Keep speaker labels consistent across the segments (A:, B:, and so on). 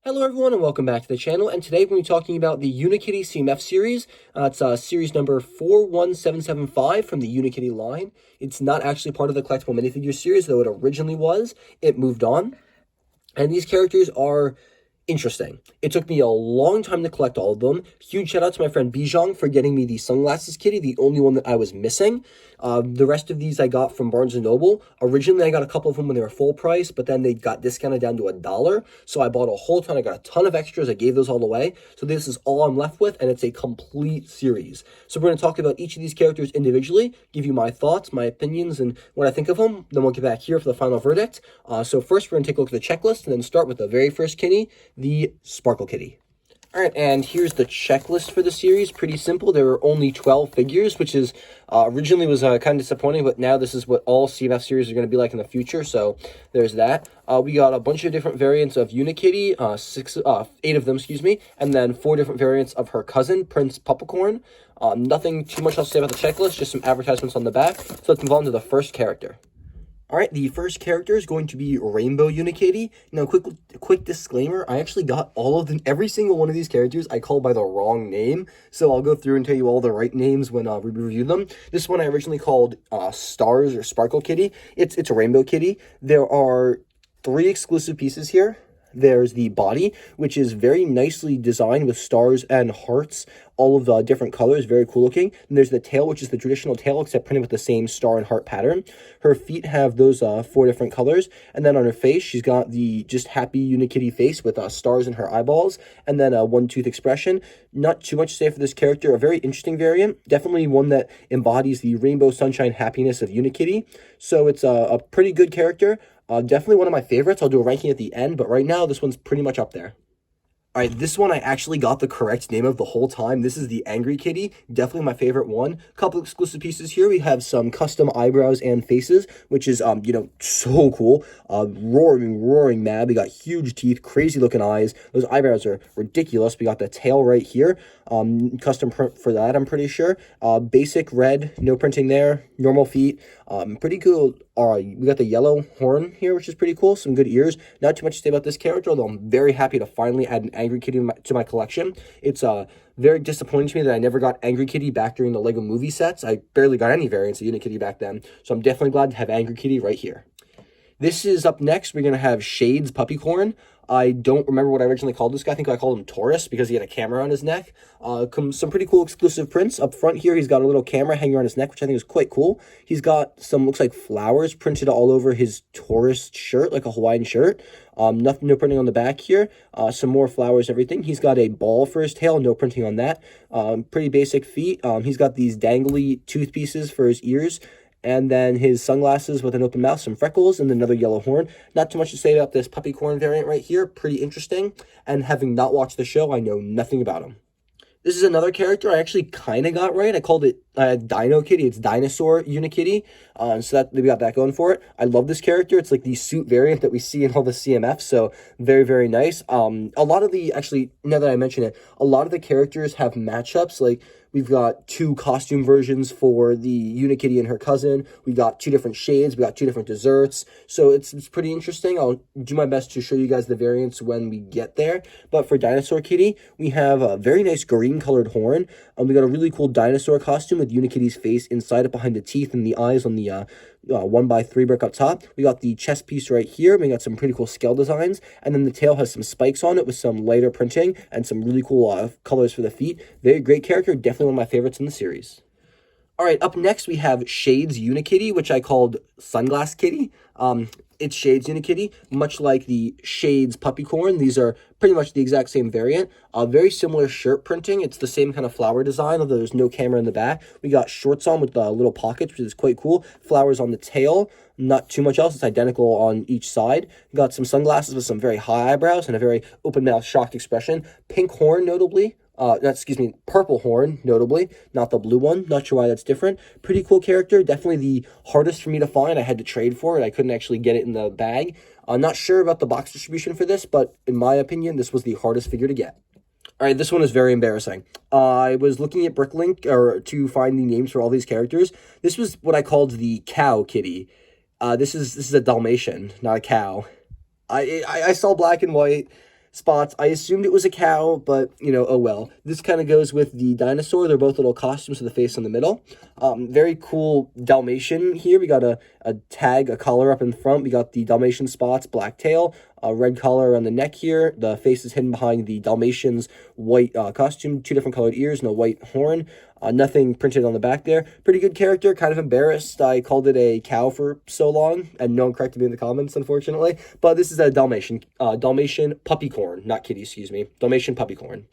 A: Hello everyone and welcome back to the channel, and today we're going to be talking about the Unikitty CMF series. It's series number 41775 from the Unikitty line. It's not actually part of the collectible minifigure series, though it originally was. It moved on, and these characters are interesting. It took me a long time to collect all of them. Huge shout out to my friend Bijong for getting me the sunglasses kitty, the only one that I was missing. The rest of these I got from Barnes & Noble. Originally, I got a couple of them when they were full price, but then they got discounted down to $1. So I bought a whole ton. I got a ton of extras. I gave those all away. So this is all I'm left with, and it's a complete series. So we're going to talk about each of these characters individually, give you my thoughts, my opinions, and what I think of them. Then we'll get back here for the final verdict. So first, we're going to take a look at the checklist, and then start with the very first kitty, the Sparkle Kitty. All right, and here's the checklist for the series. Pretty simple. There were only 12 figures, which is originally was kind of disappointing, but now this is what all CMF series are going to be like in the future. So there's that. We got a bunch of different variants of Unikitty, 8 of them, excuse me, and then 4 different variants of her cousin, Prince Puppicorn. Nothing too much else to say about the checklist, just some advertisements on the back. So let's move on to the first character. All right, the first character is going to be Rainbow Unikitty. Now, quick disclaimer, I actually got all of them, every single one of these characters I called by the wrong name, so I'll go through and tell you all the right names when we review them. This one I originally called Stars or Sparkle Kitty. It's a Rainbow Kitty. There are 3 exclusive pieces here. There's the body, which is very nicely designed with stars and hearts, all of the different colors, very cool looking. And there's the tail, which is the traditional tail, except printed with the same star and heart pattern. Her feet have those 4 different colors. And then on her face, she's got the just happy Unikitty face with stars in her eyeballs, and then a one-tooth expression. Not too much to say for this character. A very interesting variant. Definitely one that embodies the rainbow sunshine happiness of Unikitty. So it's a pretty good character. Definitely one of my favorites. I'll do a ranking at the end, but right now, this one's pretty much up there. All right, this one I actually got the correct name of the whole time. This is the Angry Kitty, definitely my favorite one. Couple exclusive pieces here. We have some custom eyebrows and faces, which is, so cool. Roaring mad. We got huge teeth, crazy looking eyes. Those eyebrows are ridiculous. We got the tail right here. Custom print for that, I'm pretty sure. Basic red, no printing there. Normal feet. Pretty cool. We got the yellow horn here, which is pretty cool. Some good ears. Not too much to say about this character, although I'm very happy to finally add an Angry Kitty to my collection. It's very disappointing to me that I never got Angry Kitty back during the Lego movie sets. I barely got any variants of Unikitty back then, so I'm definitely glad to have Angry Kitty right here. This is up next. We're going to have Shades Puppicorn. I don't remember what I originally called this guy. I think I called him Taurus because he had a camera on his neck. Some pretty cool exclusive prints. Up front here, he's got a little camera hanging around his neck, which I think is quite cool. He's got some, looks like flowers printed all over his Taurus shirt, like a Hawaiian shirt. Nothing, no printing on the back here. Some more flowers, everything. He's got a ball for his tail, no printing on that. Pretty basic feet. He's got these dangly tooth pieces for his ears. And then his sunglasses with an open mouth, some freckles, and another yellow horn. Not too much to say about this Puppicorn variant right here. Pretty interesting. And having not watched the show, I know nothing about him. This is another character I actually kind of got right. I called it Dino Kitty. It's Dinosaur Unikitty. So that we got that going for it. I love this character. It's like the suit variant that we see in all the CMFs. So very, very nice. A lot of the, actually, now that I mention it, a lot of the characters have matchups. Like, we've got 2 costume versions for the Unikitty and her cousin. We got 2 different shades. We got 2 different desserts. So it's pretty interesting. I'll do my best to show you guys the variants when we get there. But for Dinosaur Kitty, we have a very nice green colored horn. We got a really cool dinosaur costume with Unikitty's face inside it behind the teeth and the eyes on the 1x3 brick up top. We got the chest piece right here. We got some pretty cool scale designs, and then the tail has some spikes on it with some lighter printing and some really cool colors for the feet. Very great character, definitely one of my favorites in the series. All right, up next we have Shades Unikitty, which I called Sunglass Kitty. It's Shades Unikitty, much like the Shades Puppicorn. These are pretty much the exact same variant. Very similar shirt printing. It's the same kind of flower design, although there's no camera in the back. We got shorts on with little pockets, which is quite cool. Flowers on the tail. Not too much else. It's identical on each side. We got some sunglasses with some very high eyebrows and a very open mouth, shocked expression. Pink horn, notably. Purple horn, notably, not the blue one. Not sure why that's different. Pretty cool character. Definitely the hardest for me to find. I had to trade for it. I couldn't actually get it in the bag. I'm not sure about the box distribution for this, but in my opinion, this was the hardest figure to get. All right, this one is very embarrassing. I was looking at Bricklink to find the names for all these characters. This was what I called the Cow Kitty. This is a Dalmatian, not a cow. I saw black and white. spots. I assumed it was a cow, but, you know, oh well. This kind of goes with the dinosaur. They're both little costumes with the face in the middle. Very cool Dalmatian here. We got a tag, a collar up in front. We got the Dalmatian spots, black tail, a red collar around the neck here. The face is hidden behind the Dalmatian's white costume, 2 different colored ears and a white horn. Nothing printed on the back there. Pretty good character. Kind of embarrassed I called it a cow for so long, and no one corrected me in the comments, unfortunately. But this is a Dalmatian puppycorn, not kitty, excuse me. Dalmatian puppycorn.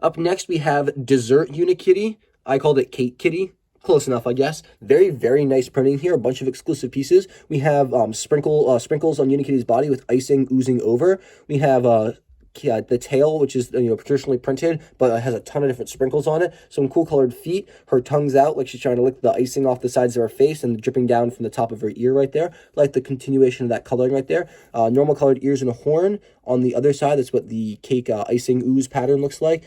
A: Up next, we have Dessert Unikitty. I called it Cake Kitty. Close enough, I guess. Very, very nice printing here. A bunch of exclusive pieces. We have sprinkles on Unikitty's body with icing oozing over. We have the tail, which is, traditionally printed, but it has a ton of different sprinkles on it. Some cool colored feet. Her tongue's out like she's trying to lick the icing off the sides of her face and dripping down from the top of her ear right there. Like the continuation of that coloring right there. Normal colored ears and a horn. On the other side, that's what the cake icing ooze pattern looks like.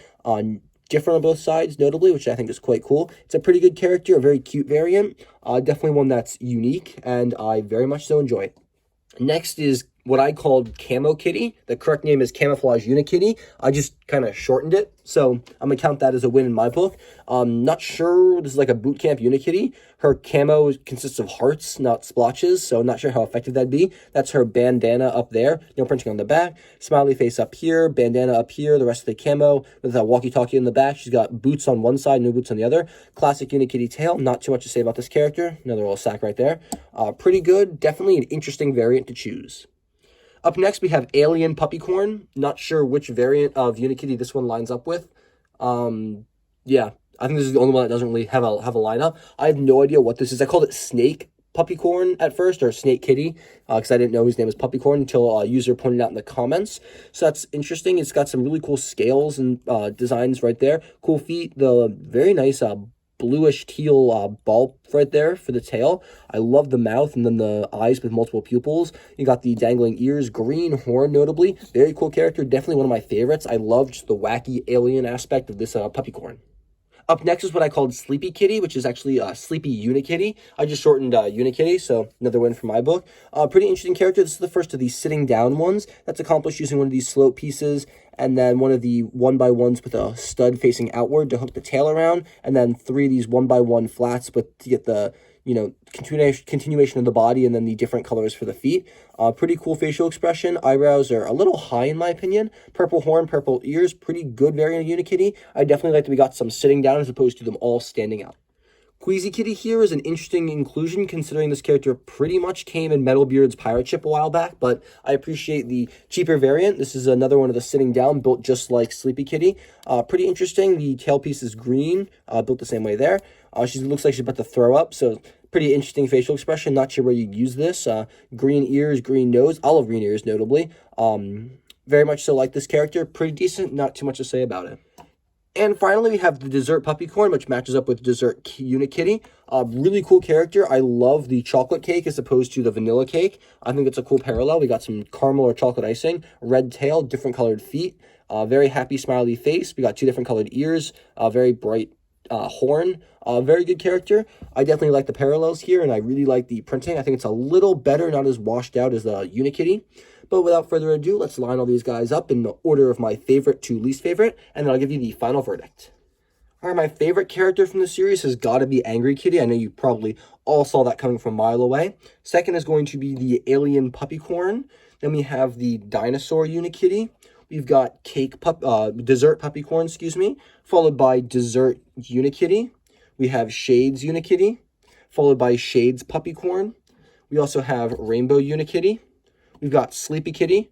A: Different on both sides, notably, which I think is quite cool. It's a pretty good character, a very cute variant. Definitely one that's unique, and I very much so enjoy it. Next is what I called Camo Kitty. The correct name is Camouflage Unikitty. I just kind of shortened it, so I'm going to count that as a win in my book. Not sure, this is like a boot camp Unikitty. Her camo consists of hearts, not splotches, so not sure how effective that'd be. That's her bandana up there, no printing on the back. Smiley face up here, bandana up here, the rest of the camo with a walkie-talkie in the back. She's got boots on one side, no boots on the other. Classic Unikitty tail, not too much to say about this character. Another little sack right there. Pretty good, definitely an interesting variant to choose. Up next, we have Alien Puppycorn. Not sure which variant of Unikitty this one lines up with. Yeah, I think this is the only one that doesn't really have a lineup. I have no idea what this is. I called it Snake Puppycorn at first, or Snake Kitty, because I didn't know his name was Puppycorn until a user pointed out in the comments. So that's interesting. It's got some really cool scales and designs right there. Cool feet. The very nice bluish teal bulb right there for the tail. I love the mouth and then the eyes with multiple pupils. You got the dangling ears, green horn notably. Very cool character, definitely one of my favorites. I love just the wacky alien aspect of this puppycorn. Up next is what I called Sleepy Kitty, which is actually Sleepy Unikitty. I just shortened Unikitty, so another win for my book. Pretty interesting character. This is the first of these sitting down ones. That's accomplished using one of these slope pieces, and then one of the 1x1s with a stud facing outward to hook the tail around, and then 3 of these 1x1 flats to get the continuation of the body, and then the different colors for the feet. Pretty cool facial expression. Eyebrows are a little high in my opinion. Purple horn, purple ears. Pretty good variant of Unikitty. I definitely like that we got some sitting down as opposed to them all standing out. Queasy Kitty here is an interesting inclusion considering this character pretty much came in Metalbeard's pirate ship a while back, but I appreciate the cheaper variant. This is another one of the sitting down, built just like Sleepy Kitty. Pretty interesting. The tailpiece is green, built the same way there. She looks like she's about to throw up, so pretty interesting facial expression. Not sure where you'd use this. Green ears, green nose, olive green ears notably. Very much so like this character. Pretty decent, not too much to say about it. And finally, we have the Dessert Puppycorn, which matches up with Dessert Unikitty. Really cool character. I love the chocolate cake as opposed to the vanilla cake. I think it's a cool parallel. We got some caramel or chocolate icing, red tail, different colored feet, very happy smiley face. We got 2 different colored ears, very bright horn. Very good character. I definitely like the parallels here, and I really like the printing. I think it's a little better, not as washed out as the Unikitty. But without further ado, let's line all these guys up in the order of my favorite to least favorite, and then I'll give you the final verdict. All right, my favorite character from the series has got to be Angry Kitty. I know you probably all saw that coming from a mile away. Second is going to be the Alien Puppycorn. Then we have the Dinosaur Unikitty. We've got Dessert Puppycorn, excuse me, followed by Dessert Unikitty. We have Shades Unikitty, followed by Shades Puppycorn. We also have Rainbow Unikitty. We've got Sleepy Kitty.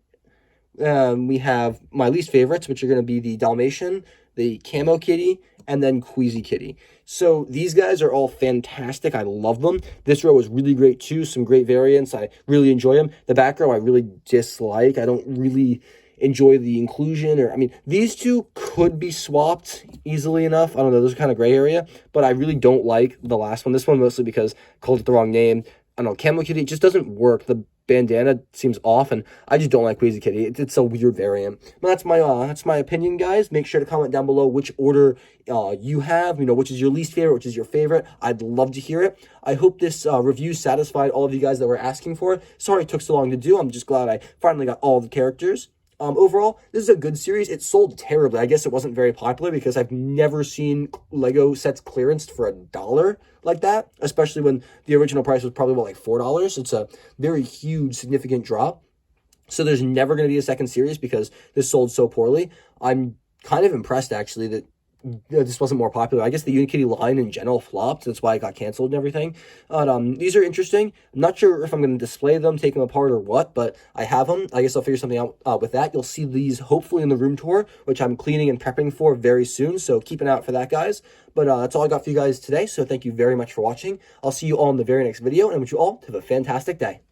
A: We have my least favorites, which are going to be the Dalmatian, the Camo Kitty, and then Queasy Kitty. So these guys are all fantastic. I love them. This row is really great too. Some great variants. I really enjoy them. The back row I really dislike. I don't really enjoy the inclusion, or I mean, these two could be swapped easily enough. I don't know, those are kind of gray area, but I really don't like the last one. This one mostly because I called it the wrong name. I don't know, Camo Kitty, it just doesn't work. The bandana seems off, and I just don't like Queasy Kitty. It's a weird variant. But that's my opinion, guys. Make sure to comment down below which order you have, which is your least favorite, which is your favorite. I'd love to hear it. I hope this review satisfied all of you guys that were asking for it. Sorry it took so long to do. I'm just glad I finally got all the characters. Overall, this is a good series. It sold terribly. I guess it wasn't very popular because I've never seen Lego sets clearanced for $1 like that, especially when the original price was probably, what, like $4? It's a very huge, significant drop. So there's never going to be a second series because this sold so poorly. I'm kind of impressed, actually, that this wasn't more popular. I guess the Unikitty line in general flopped. That's why it got canceled and everything. But these are interesting. I'm not sure if I'm going to display them, take them apart, or what, but I have them. I guess I'll figure something out with that. You'll see these hopefully in the room tour, which I'm cleaning and prepping for very soon. So keep an eye out for that, guys. But that's all I got for you guys today. So thank you very much for watching. I'll see you all in the very next video, and I wish you all to have a fantastic day.